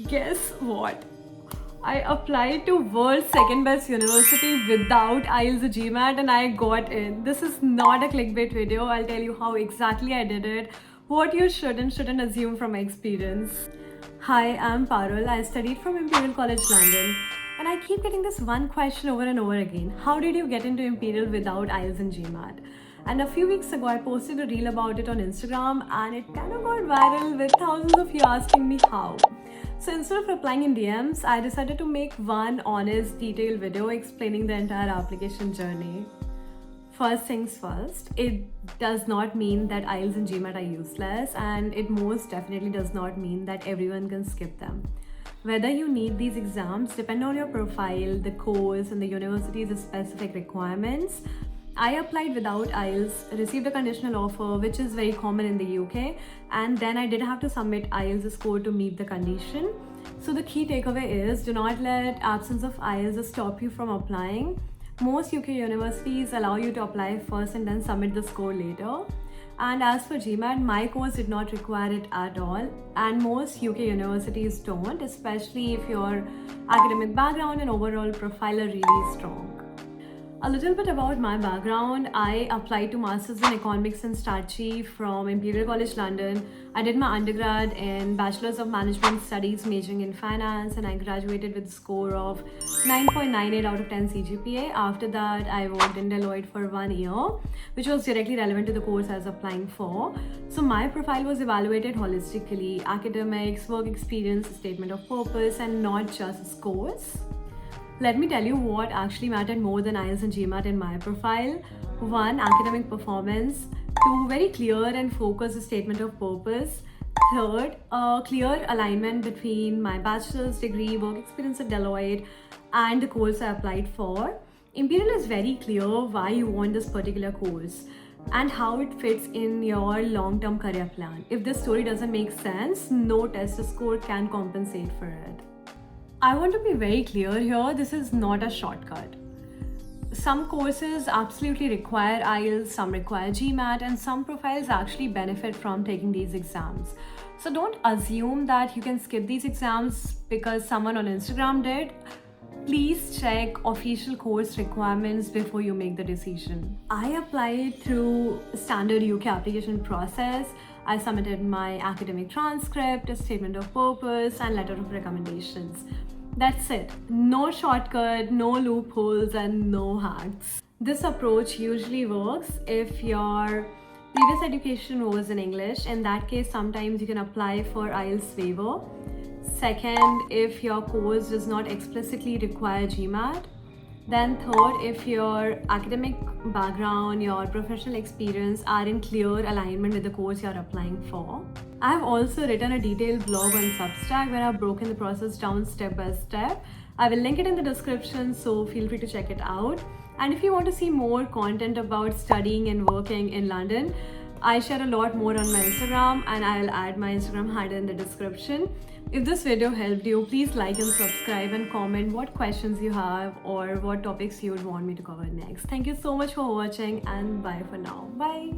Guess what? I applied to world's second best university without IELTS or GMAT and I got in. This is not a clickbait video. I'll tell you how exactly I did it, what you should and shouldn't assume from my experience. Hi, I'm Parul. I studied from Imperial College London and I keep getting this one question over and over again. How did you get into Imperial without IELTS and GMAT? And a few weeks ago, I posted a reel about it on Instagram and it kind of got viral with thousands of you asking me how. So instead of replying in DMs, I decided to make one honest, detailed video explaining the entire application journey. First things first, it does not mean that IELTS and GMAT are useless, and it most definitely does not mean that everyone can skip them. Whether you need these exams depend on your profile, the course, and the university's specific requirements. I applied without IELTS, received a conditional offer, which is very common in the UK, and then I did have to submit IELTS score to meet the condition. So the key takeaway is do not let absence of IELTS stop you from applying. Most UK universities allow you to apply first and then submit the score later. And as for GMAT, my course did not require it at all, and most UK universities don't, especially if your academic background and overall profile are really strong. A little bit about my background. I applied to Masters in Economics and Strategy from Imperial College London. I did my undergrad in Bachelor's of Management Studies majoring in Finance and I graduated with a score of 9.98 out of 10 CGPA. After that, I worked in Deloitte for 1 year, which was directly relevant to the course I was applying for. So my profile was evaluated holistically: academics, work experience, statement of purpose, and not just scores. Let me tell you what actually mattered more than IELTS and GMAT in my profile. 1. Academic performance. 2. Very clear and focused statement of purpose. 3rd, a clear alignment between my bachelor's degree, work experience at Deloitte, and the course I applied for. Imperial is very clear why you want this particular course and how it fits in your long-term career plan. If this story doesn't make sense, no test score can compensate for it. I want to be very clear here, this is not a shortcut. Some courses absolutely require IELTS, some require GMAT, and some profiles actually benefit from taking these exams. So don't assume that you can skip these exams because someone on Instagram did. Please check official course requirements before you make the decision. I applied through standard UK application process. I submitted my academic transcript, a statement of purpose, and letter of recommendations. That's it. No shortcut, no loopholes, and no hacks. This approach usually works if your previous education was in English. In that case, sometimes you can apply for IELTS waiver. Second, if your course does not explicitly require GMAT. Then third, if your academic background, your professional experience are in clear alignment with the course you're applying for. I've also written a detailed blog on Substack where I've broken the process down step by step. I will link it in the description, so feel free to check it out. And if you want to see more content about studying and working in London, I share a lot more on my Instagram and I'll add my Instagram handle in the description. If this video helped you, please like and subscribe and comment what questions you have or what topics you would want me to cover next. Thank you so much for watching and bye for now. Bye.